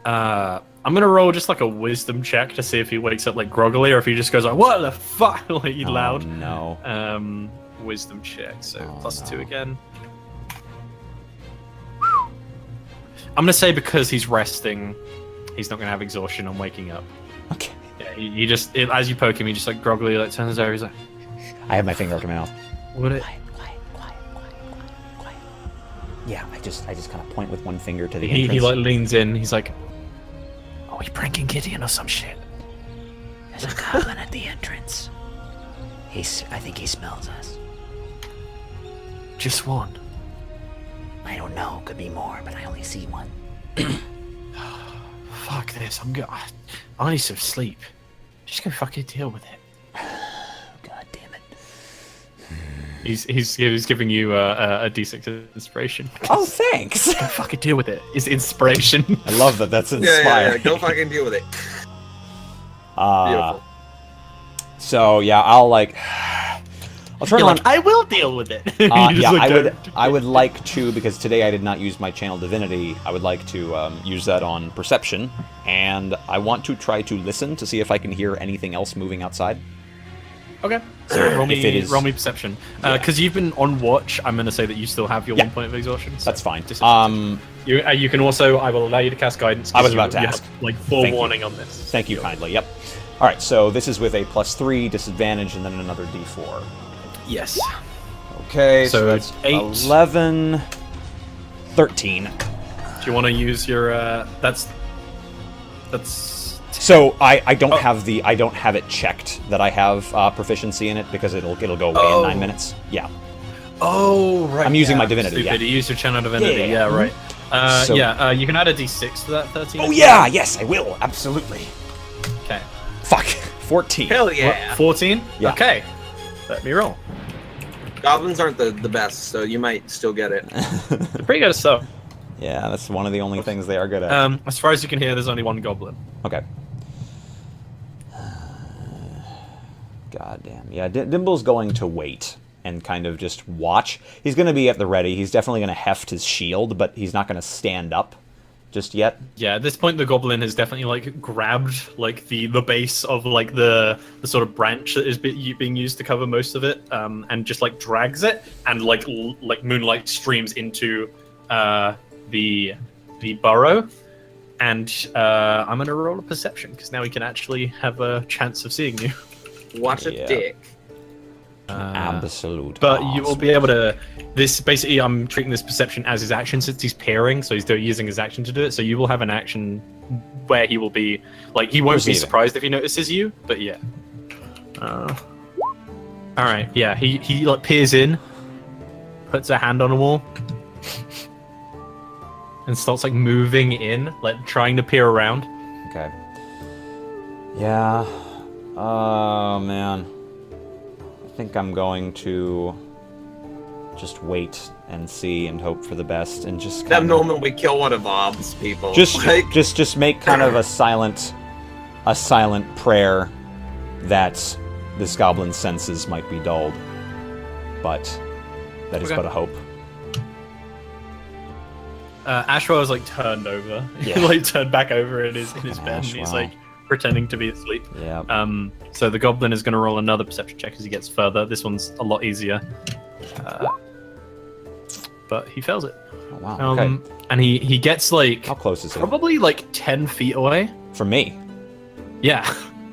I'm gonna roll just like a wisdom check to see if he wakes up like groggily, or if he just goes like, "What the fuck?" like loud. Oh, no. Wisdom check. So Oh, +2 no. again. I'm gonna say because he's resting, he's not gonna have exhaustion on waking up. Okay. Yeah, he just as you poke him, he just like groggily like turns over. He's like, I have my finger up to my mouth. "What it?" Quiet. Yeah, I just kind of point with one finger to the He entrance. like leans in. He's like, "Are we pranking Gideon or some shit?" There's a goblin at the entrance. I think he smells us. Just one. I don't know, could be more, but I only see one. Fuck this. I need some sleep. Just go fucking deal with it. God damn it. He's giving you a D6 inspiration. Oh, thanks. Go fucking deal with it. Is inspiration. I love that. That's Yeah, inspiring. Go fucking deal with it. Beautiful. So yeah, I'll turn You're on. like, I will deal with it. You just, Yeah, like, I would like to, because today I did not use my channel divinity. I would like to use that on perception, and I want to try to listen to see if I can hear anything else moving outside. Okay. So roll If it me, is- roll me perception. Because you've been on watch, I'm going to say that you still have your Yeah. 1 point of exhaustion. So That's fine. you can also, I will allow you to cast guidance. 'cause I was you- about to you ask. have, like Thank you. forewarning on this. Thank you kindly. Yep. All right. So this is with a +3 disadvantage, and then another D4. Yes. Okay. So So that's 8. 11, 13. Do you want to use your, that's... So I don't have I don't have it checked that I have proficiency in it, because it'll go away in 9 minutes. Yeah. Oh, right. I'm using my divinity. Stupid. Yeah. You use your channel divinity. Yeah. Yeah, right. So- You can add a d6 to that 13. Oh yeah. Yes, I will. Absolutely. Okay. Fuck. 14. Hell yeah. 14? Yeah. Okay. Let me roll. Goblins aren't the best, so you might still get it. They're pretty good at stuff. Yeah, that's one of the only things they are good at. As far as you can hear, there's only one goblin. Okay. God damn. Yeah, Dimble's going to wait and kind of just watch. He's going to be at the ready. He's definitely going to heft his shield, but he's not going to stand up just yet. Yeah, at this point, the goblin has definitely like grabbed like the base of like the sort of branch that is being used to cover most of it, and just like drags it, and like moonlight streams into the burrow. And I'm gonna roll a perception because now we can actually have a chance of seeing you. Watch a Yeah. dick. Absolute. But you will awesome. be able to. This basically, I'm treating this perception as his action since he's peering, so he's using his action to do it. So you will have an action where he will be like he won't be Receiving. surprised if he notices you. But yeah. All right. Yeah. He like peers in, puts a hand on a wall, and starts like moving in, like trying to peer around. Okay. Yeah. Oh man. think I'm going to just wait and see and hope for the best and just That kinda, moment we kill one of Ob's people. just like, just make kind of a silent prayer that this goblin's senses might be dulled, but that is Okay. but a hope. Ashwell is like turned over. Yeah. Like turned back over in his bed. And he's Ashwell. like pretending to be asleep. Yeah. So the goblin is going to roll another perception check as he gets further. This one's a lot easier. But he fails it. Oh, wow. Okay. And he gets like How close is it? probably like 10 feet away. From me. Yeah.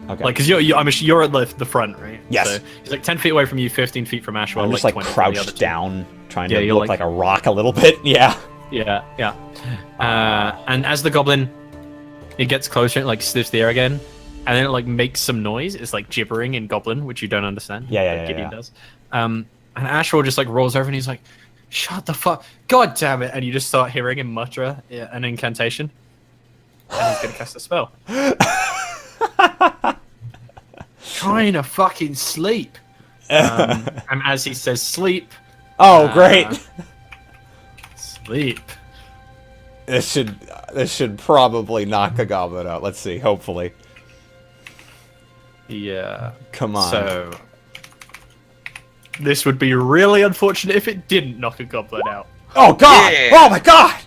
Okay. Like, because you're at the front, right? Yes. So he's like 10 feet away from you, 15 feet from Ashwell. I'm just like 20 from the other crouched two. down, trying Yeah, to you're look like- like a rock a little bit. Yeah. Yeah. And as the goblin, it gets closer, it like sniffs the air again, and then it like makes some noise. It's like gibbering in goblin, which you don't understand. Yeah, like Gideon yeah. does. And Ashwell just like rolls over and he's like, "Shut the fuck! God damn it!" And you just start hearing him mutter an incantation, and he's gonna cast a spell. Trying to fucking sleep. And as he says sleep, Oh, great. sleep. This should probably knock a goblin out. Let's see. Hopefully. Yeah. Come on. So this would be really unfortunate if it didn't knock a goblin out. Oh God! Yeah. Oh my God!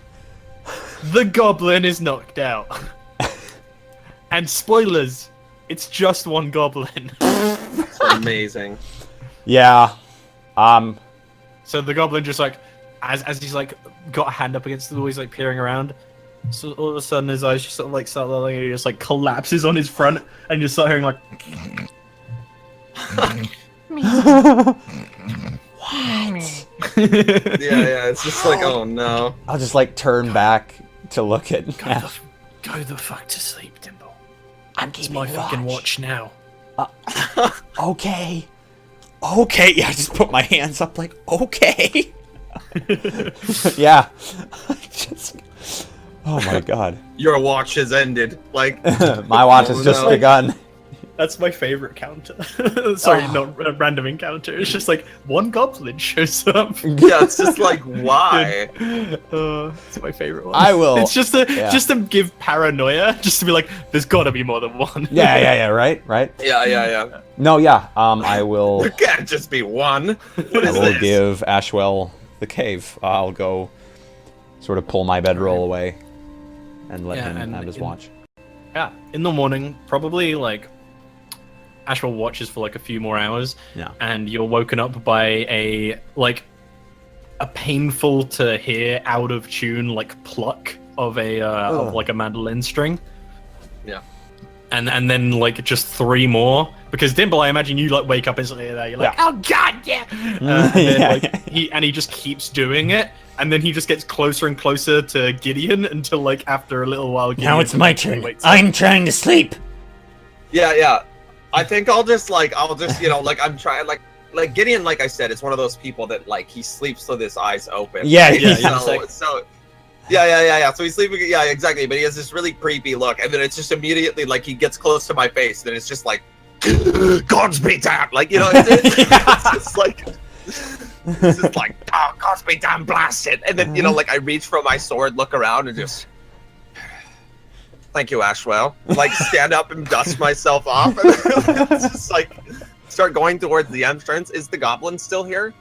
The goblin is knocked out. And spoilers, it's just one goblin. it's amazing. Yeah. So the goblin just like, as he's like got a hand up against the wall, he's like peering around. So all of a sudden his eyes just sort of like start lolling and he just like collapses on his front and you start hearing like Yeah, it's just like, oh no. I'll just like turn back to look at. Go the fuck to sleep, Dimble. I'm It's keeping my fucking watch. watch now. Okay. Okay. Yeah, I just put my hands up like okay. Yeah. Just. Oh my God. Your watch has ended. Like, My watch has just no. begun. That's my favorite counter. Sorry, not a random encounter. It's just like one goblin shows up. yeah, it's just like, why? It's my favorite one. I will- It's just to yeah. just to give paranoia, just to be like, there's got to be more than one. Yeah. Right. Yeah. No. Yeah. I will. There can't just be one. What I is will this? give Ashwell the cave. I'll go sort of pull my bedroll away and let Yeah, him and have his in- watch. Yeah, in the morning, probably like Ashwell watches for like a few more hours, Yeah. and you're woken up by a painful to hear, out of tune like pluck of of like a mandolin string. Yeah. And then like just three more, because Dimble, I imagine you like wake up instantly and you're like, Yeah. oh god, yeah. And then, Yeah. like, he just keeps doing it, and then he just gets closer and closer to Gideon until like after a little while. Now it's my Gideon turn. wakes up. I'm trying to sleep. Yeah. I think I'll just you know, like I'm trying like Gideon, like I said, it's one of those people that like he sleeps with his eyes open. Yeah. So yeah. So he's sleeping. Yeah, exactly. But he has this really creepy look, and then it's just immediately like he gets close to my face, and it's just like, God's be damned. Like, you know, it's just like, it's just like, oh, God's be damned, blast it. And then, you know, like I reach for my sword, look around, and just, thank you, Ashwell. Like stand up and dust myself off, and it's just like start going towards the entrance. Is the goblin still here?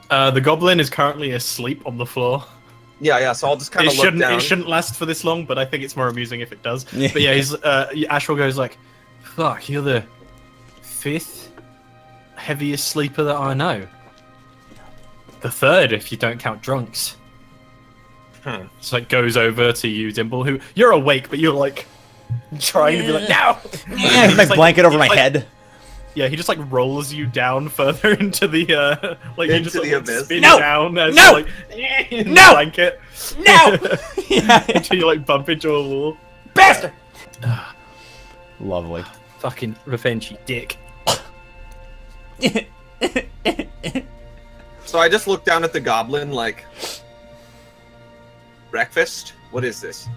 The goblin is currently asleep on the floor. Yeah. So I'll just kind of look down. It shouldn't last for this long, but I think it's more amusing if it does. Yeah. But yeah, he's Ashwell goes like, "Fuck, you're the fifth heaviest sleeper that I know. The third, if you don't count drunks." So like goes over to you, Dimble, who you're awake, but you're like trying to be like, no. Yeah, He's my like- blanket over my he's like- head. Yeah, he just like rolls you down further into the like you Into just the like, abyss. spin No! down as No! like in No! the blanket. No! Yeah. Until you like bump into a wall. Bastard! Lovely. Fucking revenge, you dick. So I just look down at the goblin like, breakfast? What is this?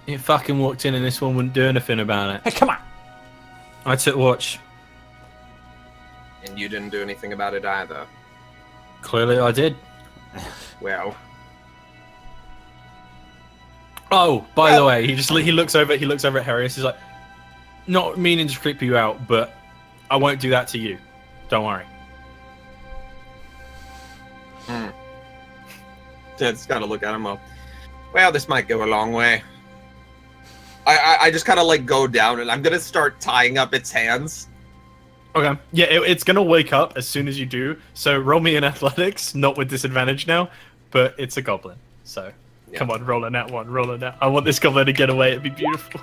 You fucking walked in and this one wouldn't do anything about it. Hey, come on. I took watch. And you didn't do anything about it either. Clearly, I did. Well. Oh, by the way, he looks over at Harrius. He's like, not meaning to creep you out, but I won't do that to you. Don't worry. Just gotta look at him. Well, this might go a long way. I just kind of like go down and I'm gonna start tying up its hands. Okay. Yeah, it's gonna wake up as soon as you do. So roll me in athletics, not with disadvantage now, but it's a goblin. So come on, roll a nat one, roll a nat. I want this goblin to get away. It'd be beautiful.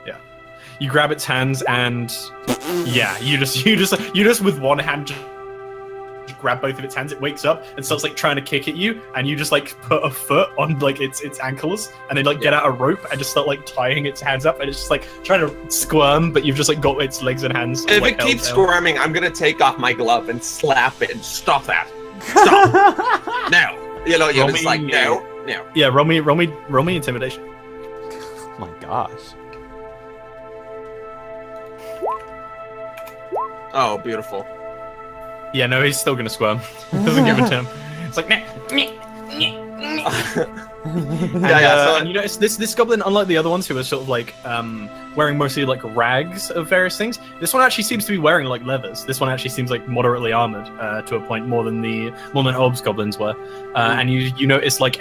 Yeah. You grab its hands and yeah, you just with one hand just grab both of its hands. It wakes up and starts like trying to kick at you, and you just like put a foot on like its ankles, and then like get out a rope and just start like tying its hands up, and it's just like trying to squirm, but you've just like got its legs and hands. If like, it keeps down. squirming, I'm gonna take off my glove and slap it and stop that. Stop. No. You know, you're just like no. Yeah, roll me intimidation. Oh my gosh. Oh, beautiful. Yeah, no, he's still gonna squirm. Doesn't give a damn. It's like, and you notice this goblin, unlike the other ones who are sort of like wearing mostly like rags of various things, this one actually seems to be wearing like leathers. This one actually seems like moderately armored to a point more than Orb's goblins were. And you notice like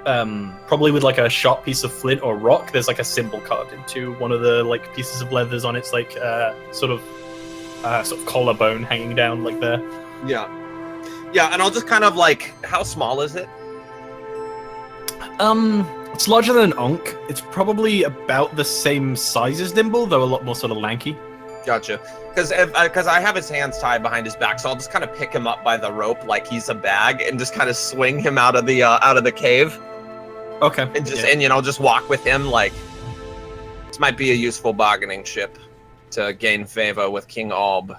probably with like a sharp piece of flint or rock, there's like a symbol carved into one of the like pieces of leathers on its like sort of collarbone hanging down like there. Yeah, and I'll just kind of like, how small is it? It's larger than an Onk. It's probably about the same size as Dimble, though a lot more sort of lanky. Gotcha. Because I have his hands tied behind his back, so I'll just kind of pick him up by the rope like he's a bag and just kind of swing him out of the cave. Okay. And just walk with him like. This might be a useful bargaining chip to gain favor with King Orb.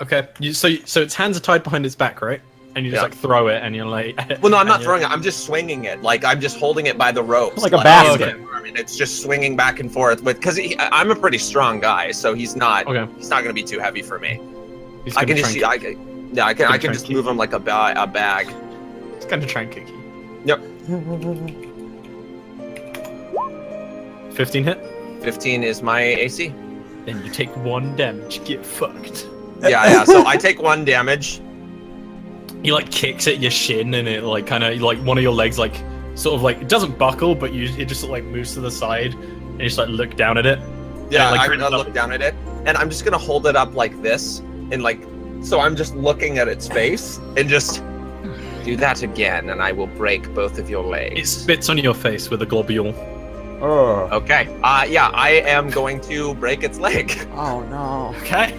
Okay. So its hands are tied behind its back, right? And you just like throw it, and you're like. Well, no, I'm not throwing it. I'm just swinging it. Like I'm just holding it by the ropes, like a basket. I mean, it's just swinging back and forth because I'm a pretty strong guy, so he's not. Okay. He's not going to be too heavy for me. I can just I can just move him like a bag. It's kind of try and kick you. Yep. 15 hit. 15 is my AC. Then you take 1 damage. Get fucked. Yeah. So I take 1 damage. He like kicks at your shin, and it like kind of like one of your legs like sort of like it doesn't buckle, but it just like moves to the side, and you just like look down at it. Yeah, I look down at it, and I'm just gonna hold it up like this, and like so I'm just looking at its face, and just do that again, and I will break both of your legs. It spits on your face with a globule. Oh. Okay. Yeah, I am going to break its leg. Oh no. Okay.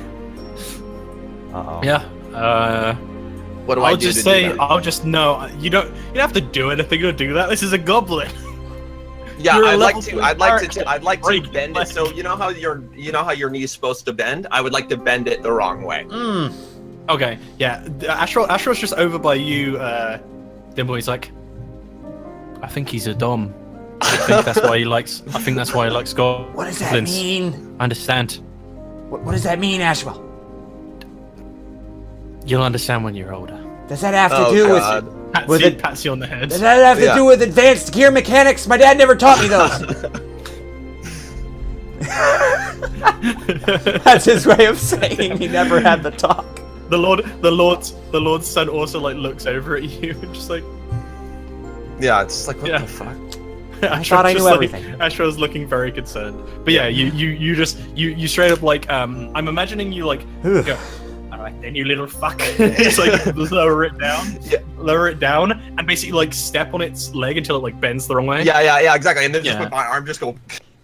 Uh-oh. Yeah. What do I'll I do just to say, do that? I'll just know you don't have to do anything to do that. This is a goblin. Yeah, You're a I'd like level to bend it. So you know how your knee's supposed to bend? I would like to bend it the wrong way. Okay, yeah. Astral's just over by you, Dimble. He's like, I think he's a dom. I think that's why he likes goblins. What does that mean? I understand. What does that mean, Ashwell? You'll understand when you're older. Does that have to do with Pats you on the head. Does that have to do with advanced gear mechanics? My dad never taught me those. That's his way of saying he never had the talk. The Lord's son also like looks over at you and just like. Yeah, it's just like what the fuck. I thought I knew everything. Astro's looking very concerned. But yeah, you straight up like I'm imagining you like go, alright then you little fuck. Just like lower it down. Yeah. Lower it down and basically like step on its leg until it like bends the wrong way. Yeah, exactly. And then just with my arm just go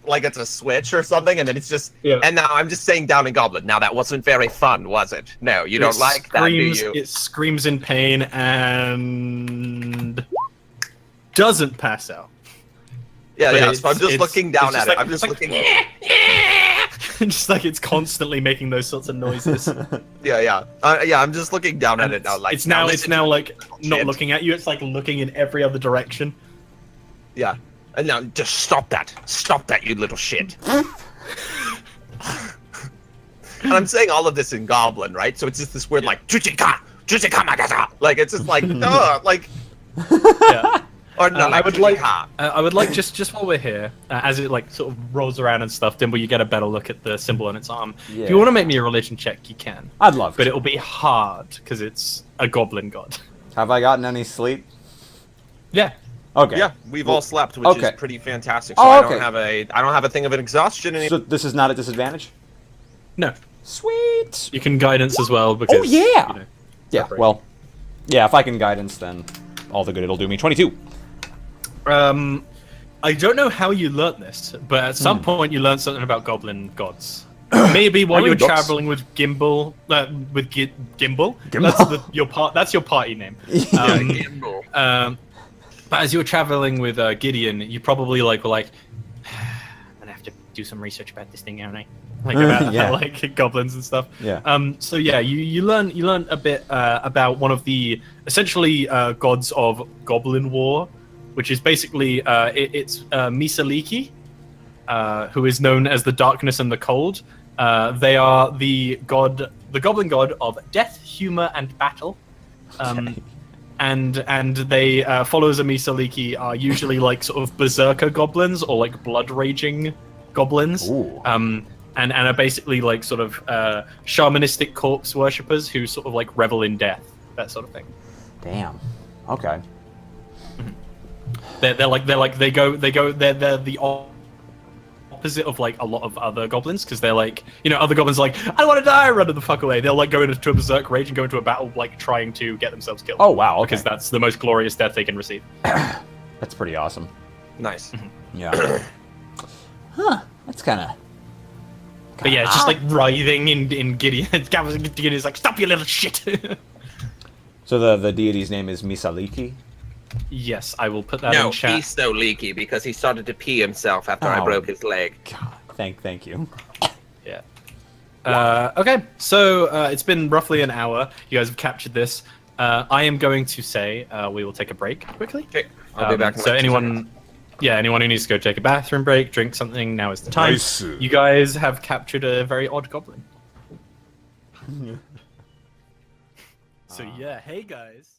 like it's a switch or something, and then it's just and now I'm just saying down in Goblin. Now that wasn't very fun, was it? No, you don't like that, do you? It screams in pain and doesn't pass out. Yeah. So I'm just looking down at it. Like, I'm just looking. Just like it's constantly making those sorts of noises. Yeah. I'm just looking down at it now. Like it's now like not looking at you. It's like looking in every other direction. Yeah. And now just stop that. Stop that, you little shit. And I'm saying all of this in Goblin, right? So it's just this weird like like it's just like like Yeah. or no, I would like, "Chuchika." I would like just while we're here, as it like sort of rolls around and stuff, Dimble, you get a better look at the symbol on its arm. If you want to make me a religion check, you can. I'd love But to. it'll be hard because it's a goblin god. Have I gotten any sleep? Yeah. Okay. Yeah, we've all slept, which okay. is pretty fantastic. So Oh, I okay. don't have a thing of an exhaustion anymore. So this is not a disadvantage? No. Sweet. You can guidance as well because. Oh, yeah. You know, Yeah, separate. well, yeah, if I can guidance, then all the good it'll do me. 22. I don't know how you learnt this, but at some point you learned something about goblin gods. Maybe while I you were read books. traveling with Gimbal, Gimbal. Gimbal. That's your party name. But as you were traveling with Gideon, you probably were like, I'm gonna have to do some research about this thing, aren't I? Like about Yeah. like goblins and stuff. Yeah. So yeah, you learn a bit about one of the essentially gods of Goblin War, which is basically it's Misaliki, who is known as the Darkness and the Cold. They are the goblin god of death, humor, and battle. And they followers of Misaliki are usually like sort of berserker goblins or like blood raging goblins. Ooh. And are basically like sort of shamanistic corpse worshippers who sort of like revel in death, that sort of thing. Damn. Okay. They're the opposite of like a lot of other goblins, because they're like, other goblins are like, I want to die, run the fuck away. They'll like go into a berserk rage and go into a battle like trying to get themselves killed. Oh, wow. Okay. Because that's the most glorious death they can receive. That's pretty awesome. Nice. Yeah. That's kind of... But yeah, it's just like writhing in Gideon. Gideon's like, stop, you little shit. So the deity's name is Misaliki? Yes, I will put that No, in chat. he's so leaky because he started to pee himself after I Oh. broke his leg. God, thank you. Yeah. Okay, so it's been roughly an hour. You guys have captured this. I am going to say we will take a break quickly. Okay, I'll be back. In So like 2 anyone, seconds. anyone who needs to go take a bathroom break, drink something, now is the time. Nice. You guys have captured a very odd goblin. So yeah, hey guys.